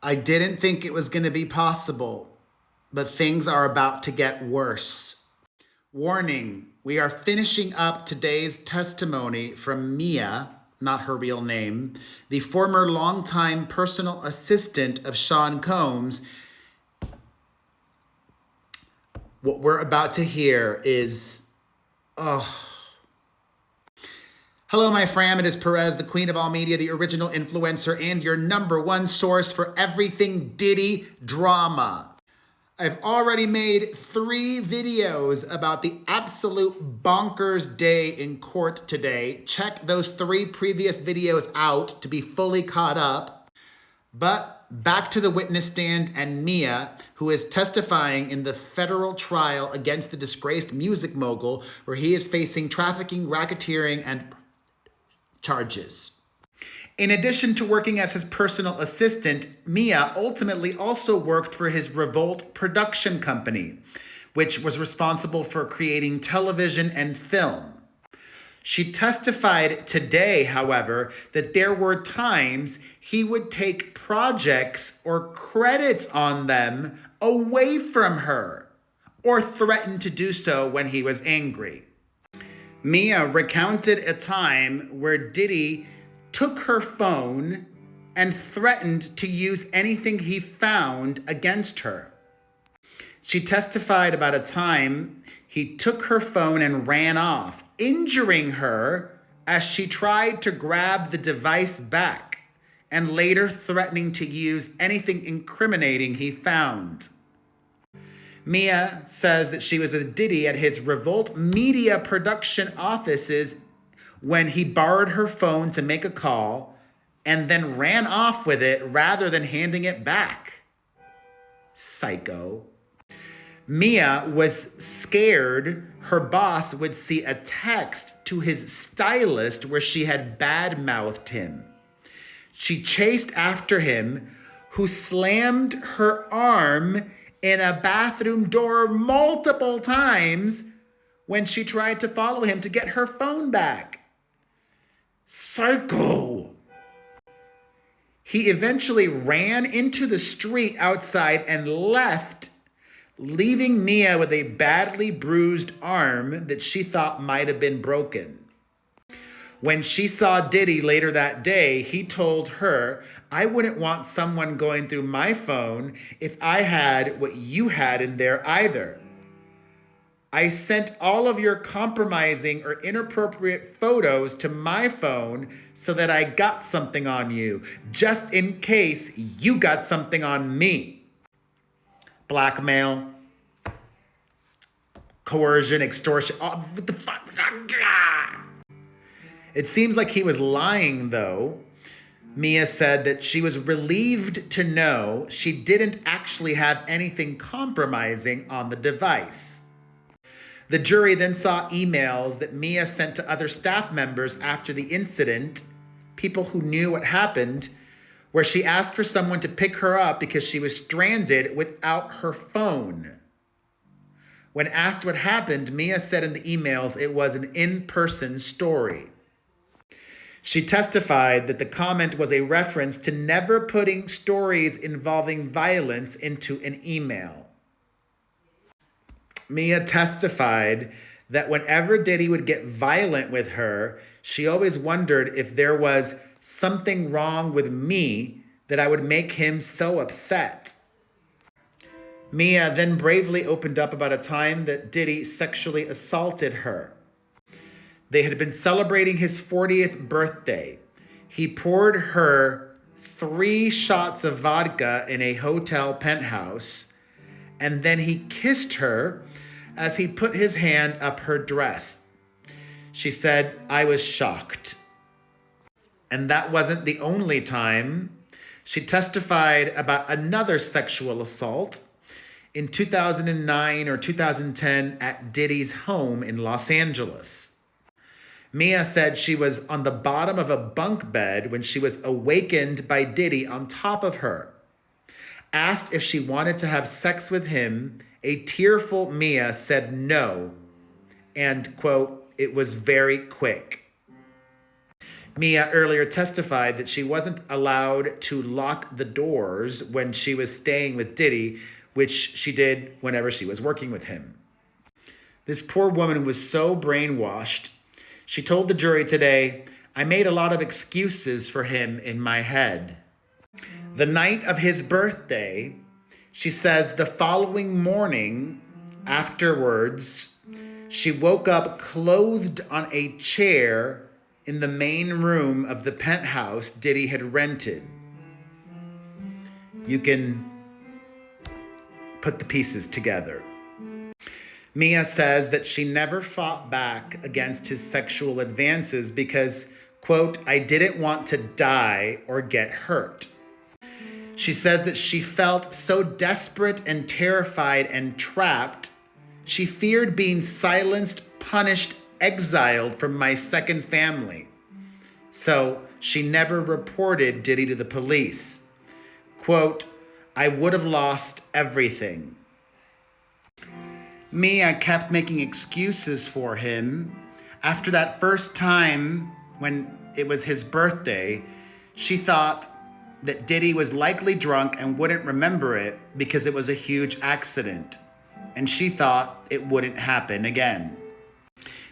I didn't think it was going to be possible, but things are about to get worse. Warning, we are finishing up today's testimony from Mia, not her real name, the former longtime personal assistant of Sean Combs. What we're about to hear is, oh. Hello, my fam. It is Perez, the queen of all media, the original influencer, and your number one source for everything Diddy drama. I've already made 3 videos about the absolute bonkers day in court today. Check those 3 previous videos out to be fully caught up. But back to the witness stand and Mia, who is testifying in the federal trial against the disgraced music mogul, where he is facing trafficking, racketeering, and charges. In addition to working as his personal assistant, Mia ultimately also worked for his Revolt production company, which was responsible for creating television and film. She testified today, however, that there were times he would take projects or credits on them away from her, or threaten to do so when he was angry. Mia recounted a time where Diddy took her phone and threatened to use anything he found against her. She testified about a time he took her phone and ran off, injuring her as she tried to grab the device back, and later threatening to use anything incriminating he found. Mia says that she was with Diddy at his Revolt media production offices when he borrowed her phone to make a call and then ran off with it rather than handing it back. Psycho. Mia was scared her boss would see a text to his stylist where she had bad-mouthed him. She chased after him, who slammed her arm in a bathroom door multiple times when she tried to follow him to get her phone back. Psycho. He eventually ran into the street outside and left, leaving Mia with a badly bruised arm that she thought might have been broken. When she saw Diddy later that day, he told her, "I wouldn't want someone going through my phone if I had what you had in there either. I sent all of your compromising or inappropriate photos to my phone so that I got something on you, just in case you got something on me." Blackmail, coercion, extortion, what the fuck? It seems like he was lying, though. Mia said that she was relieved to know she didn't actually have anything compromising on the device. The jury then saw emails that Mia sent to other staff members after the incident, people who knew what happened, where she asked for someone to pick her up because she was stranded without her phone. When asked what happened, Mia said in the emails it was an in-person story. She testified that the comment was a reference to never putting stories involving violence into an email. Mia testified that whenever Diddy would get violent with her, she always wondered if there was something wrong with me that I would make him so upset. Mia then bravely opened up about a time that Diddy sexually assaulted her. They had been celebrating his 40th birthday. He poured her 3 shots of vodka in a hotel penthouse, and then he kissed her as he put his hand up her dress. She said, "I was shocked." And that wasn't the only time. She testified about another sexual assault in 2009 or 2010 at Diddy's home in Los Angeles. Mia said she was on the bottom of a bunk bed when she was awakened by Diddy on top of her. Asked if she wanted to have sex with him, a tearful Mia said no, and, quote, "it was very quick." Mia earlier testified that she wasn't allowed to lock the doors when she was staying with Diddy, which she did whenever she was working with him. This poor woman was so brainwashed. She told the jury today, "I made a lot of excuses for him in my head." The night of his birthday, she says the following morning, afterwards, she woke up clothed on a chair in the main room of the penthouse Diddy had rented. You can put the pieces together. Mia says that she never fought back against his sexual advances because, quote, "I didn't want to die or get hurt." She says that she felt so desperate and terrified and trapped, she feared being silenced, punished, exiled from my second family. So she never reported Diddy to the police. Quote, "I would have lost everything." Mia kept making excuses for him. After that first time when it was his birthday, she thought that Diddy was likely drunk and wouldn't remember it because it was a huge accident. And she thought it wouldn't happen again.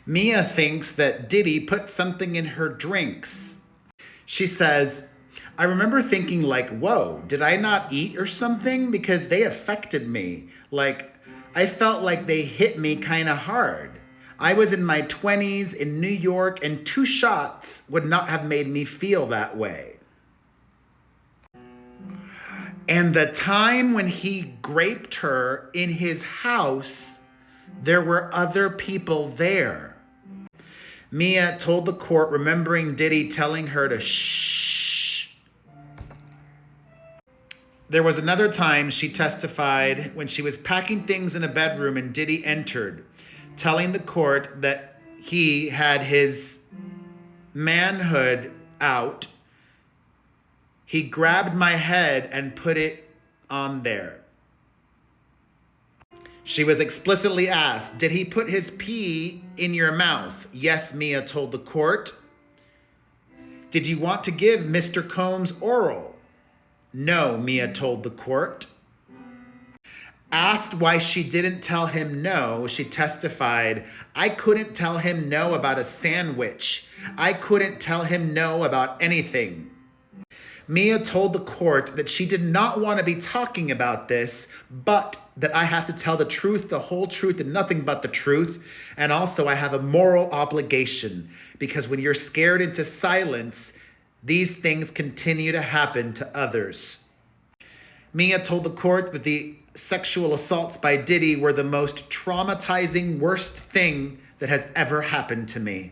Mia thinks that Diddy put something in her drinks. She says, "I remember thinking like, whoa, did I not eat or something? Because they affected me. Like, I felt like they hit me kind of hard. I was in my 20s in New York and 2 shots would not have made me feel that way." And the time when he raped her in his house, there were other people there. Mia told the court, remembering Diddy telling her to shh. There was another time she testified when she was packing things in a bedroom and Diddy entered, telling the court that he had his manhood out. He grabbed my head and put it on there. She was explicitly asked, "Did he put his pee in your mouth?" "Yes," Mia told the court. "Did you want to give Mr. Combs oral?" "No," Mia told the court. Asked why she didn't tell him no, she testified, "I couldn't tell him no about a sandwich. I couldn't tell him no about anything." Mia told the court that she did not want to be talking about this, but that I have to tell the truth, the whole truth, and nothing but the truth. And also I have a moral obligation because when you're scared into silence, these things continue to happen to others. Mia told the court that the sexual assaults by Diddy were the most traumatizing, worst thing that has ever happened to me.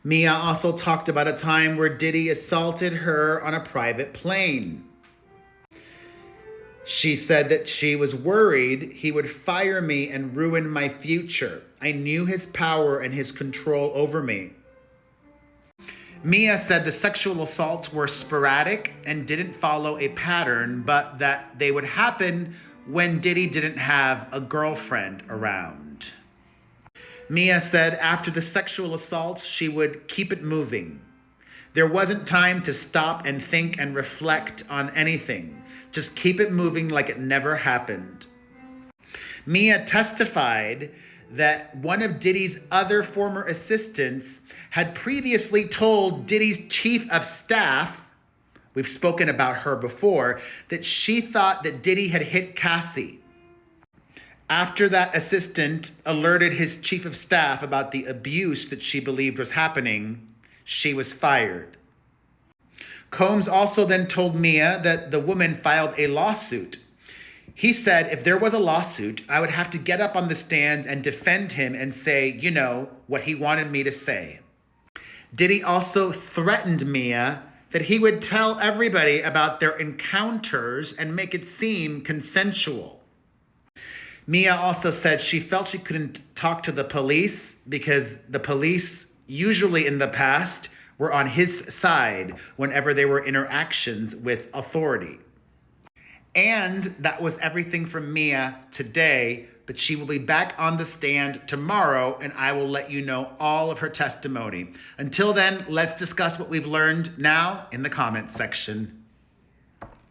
Mia also talked about a time where Diddy assaulted her on a private plane. She said that she was worried he would fire me and ruin my future. I knew his power and his control over me. Mia said the sexual assaults were sporadic and didn't follow a pattern, but that they would happen when Diddy didn't have a girlfriend around. Mia said after the sexual assaults, she would keep it moving. There wasn't time to stop and think and reflect on anything. Just keep it moving like it never happened. Mia testified that one of Diddy's other former assistants had previously told Diddy's chief of staff, we've spoken about her before, that she thought that Diddy had hit Cassie. After that assistant alerted his chief of staff about the abuse that she believed was happening, she was fired. Combs also then told Mia that the woman filed a lawsuit. He said if there was a lawsuit, I would have to get up on the stand and defend him and say, you know, what he wanted me to say. Diddy also threatened Mia that he would tell everybody about their encounters and make it seem consensual. Mia also said she felt she couldn't talk to the police because the police, usually in the past, were on his side whenever there were interactions with authority. And that was everything from Mia today. but she will be back on the stand tomorrow, and I will let you know all of her testimony. Until then, let's discuss what we've learned now in the comments section.